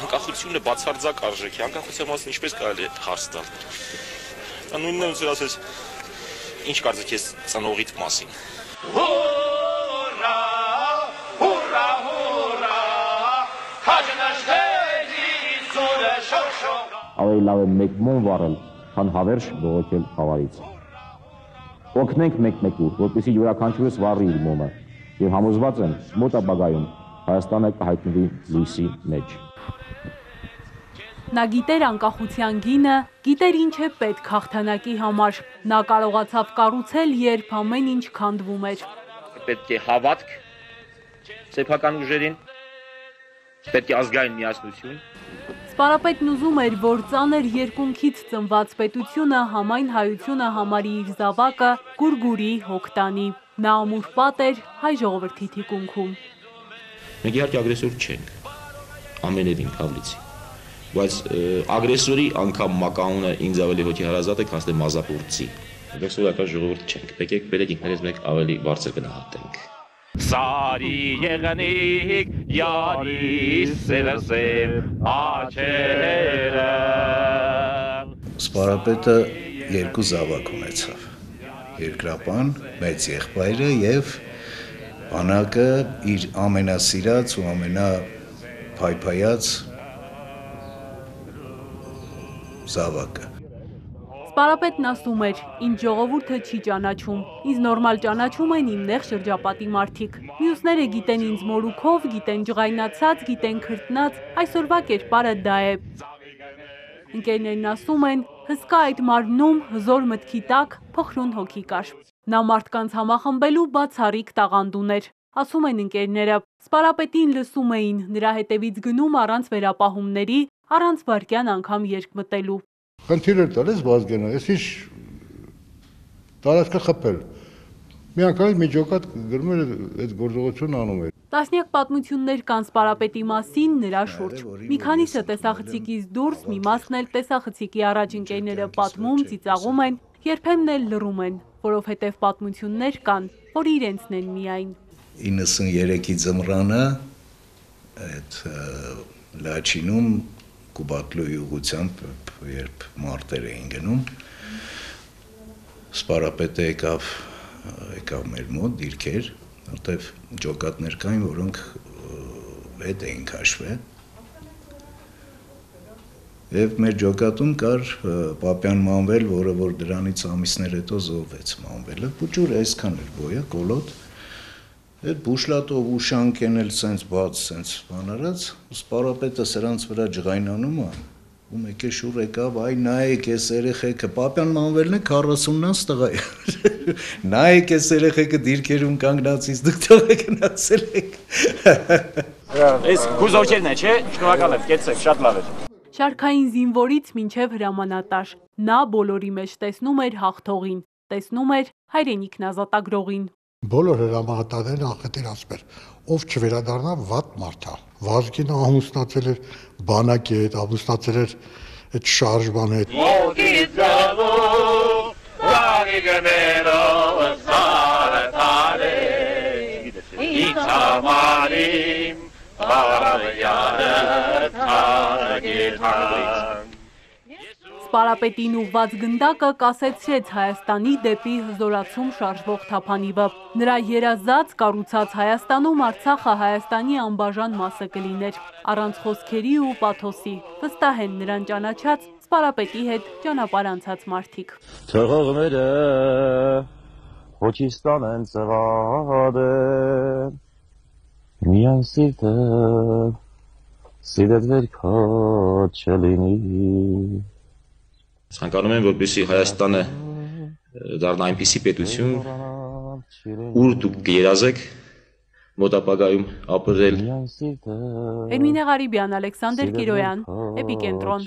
Անկախությունը բացարձակ արժեք է, անկախության մասին ինչպես կարելի է հարց տալ։ Նույնն է ոնց ասես, ինչ կարծիք ես ծնողիդ մասին։ Հուրա, հուրա, հուրա, ավելի լավ է մեկ մոմ վառել, քան հավերժ բողոքել խավարից։ Օգնենք մեկ-մեկու, որպեսզի յուրաքանչյուրս վառի իր մոմը, եւ համոզված եմ, մոտ ապագայում Հայաստանը կհայտնվի լույսի մեջ։ Նա գիտեր անկախության գինը, գիտեր ինչ է պետք հաղթանակի համար։ Նա կարողացավ կառուցել, երբ ամեն ինչ քանդվում էր։ Պետք է հավատք սեփական ուժերին, պետք է ազգային միասնություն։ Սպարապետն ուզում էր, որ ծանր երկունքից ծնված պետությունը համայն հայությունը համարի իր զավակը, գուրգուրի, հոգտանի։ Նա ամուր պատ էր հայ ժողովրդի թիկունքում։ Մենք իհարկե ագրեսոր չենք, ամենևին Փավլիցի, բայց ագրեսորի անգամ մականունը ինձ ավելի հոգի հարազատ է, քան թե մազապուրցի։ Մենք սովորական ժողովուրդ չենք, եկեք բերեք ինքներս մեկ ավելի բարձր գնահատենք։ Սարի եղանիկ, յարի սևսև աչերը։ Սպարապետը երկու զավակ ունեցավ, երկրապան, մեծ եղբայրը և բանակը իր ամենասիրած ու ամենափայփայած զավակը։ Սպարապետն ասում էր, ինձ ժողովուրդը չի ճանաչում, ինձ նորմալ ճանաչում են իմ նեղ շրջապատի մարդիկ։ Մյուսները գիտեն ինձ մորուքով, գիտեն ջղայնացած, գիտեն քրտնած, այսօրվա կերպարը դա է։ Ընկերներն ասում են, հսկա այդ մարմնում հզոր մտքի տակ փխրուն հոգի կար։ Նա մարդկանց համախմբելու բացառիկ տաղանդ ուներ, ասում են ընկերները։ Սպարապետին լսում էին, նրա հետևից գնում առանց վերապահումների, առանց վայրկյան անգամ երկմտելու։ Խնդիր էր տալիս Վազգենը, ես ինչ տարածքը խփել։ Մի անգամ մի ջոկատ գրում էր այդ գործողությունն անում էր։ Տասնյակ պատմություններ կան Սպարապետի մասին նրա շուրջ։ Մի քանիսը տեսախցիկից դուրս, մի մասն էլ տեսախցիկի առաջ ընկերները պատմում, ծիծաղում են, երբեմն էլ լռում են, որովհետև պատմություններ կան, որ իրենցն են միայն։ 93-ի ձմռանը այդ Լաչինում Կուբատլոյի ուղղությամբ, երբ մարտեր էին գնում, Սպարապետը եկավ մեր մոտ դիրքեր, որտև ջոկատներ կային, որոնք հետ էին քաշվել։ Եվ մեր ջոկատում կար Պապյան Մանվել, որը որ դրանից ամիսներ հետո զոհվեց Մանվելը, փուճուր այսքան էր բոյը, կոլոտ։ Այդ բուշլատով ու շանքեն էլ սենց բաց, սենց բանարած, Սպարապետը սրանց վրա ջղայնանում է, ու մեկ է շուռ եկավ, այ նայեք ես երեխեքը, Պապյան Մանվելն է 40-նաց տղա է, նայեք ես երեխեքը դիրքերում կանգնացից, դուք տղա գնացել եք։ Այս գուզորջերն է, չէ, շնորհակալ եմ, կեցեք, շատ լավ էր։ Շարքային զինվորից մինչև հրամանատար, նա բոլորի մեջ տեսնում էր հաղթողին, տեսնում էր հայրենիքն ազատագրողին։ Բոլոր հրամանատարներն անխտիր ասում էր, ով չվերադառնա վատ մարդ է։ Վազգենը ամուսնացել էր բանակի հետ, ամուսնացել էր այդ շարժմանի հետ։ Ոգից գալու, վաղի գներով սարը թարեք, ինձ համարիմ, արյարը թարագիր թարեք։ Սպարապետին ուղված գնդակը կասեցրեց Հայաստանի դեպի հզորացում շարժվող թափանիվը։ Նրա երազած կառուցած Հայաստանում Արցախը Հայաստանի անբաժան մասը կլիներ, առանց խոսքերի ու պաթոսի, վստահ են նրան ճանաչած Սպարապետի հետ ճանապարհ անցած մարդիկ։ Թողողները հոչիստան են ծվադեն, միայն սիրտը սիրետ վերքա չլինի։ Ցանկանում եմ, որպեսզի Հայաստանը դառնա այնպիսի պետություն, ուր դուք կերազեք մոտ ապագայում ապրել։ Էրմինե Ղարիբյան, Ալեքսանդր Կիրոյան, Էպիկենտրոն։